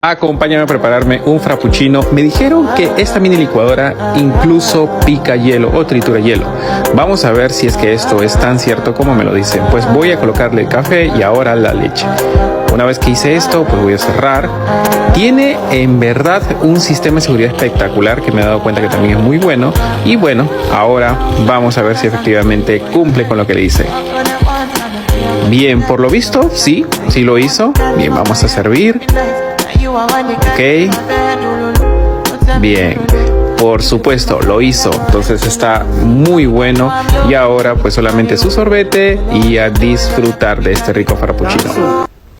Acompáñame a prepararme un frappuccino. Me dijeron que esta mini licuadora incluso pica hielo o tritura hielo. Vamos a ver si es que esto es tan cierto como me lo dicen. Pues voy a colocarle el café y ahora la leche. Una vez que hice esto, pues voy a cerrar. Tiene en verdad un sistema de seguridad espectacular que me he dado cuenta que también es muy bueno. Y bueno, ahora vamos a ver si efectivamente cumple con lo que le hice. Bien, por lo visto, sí lo hizo. Bien, vamos a servir. Ok. Bien. Por supuesto, lo hizo. Entonces está muy bueno. Y ahora pues solamente su sorbete y a disfrutar de este rico frappuccino.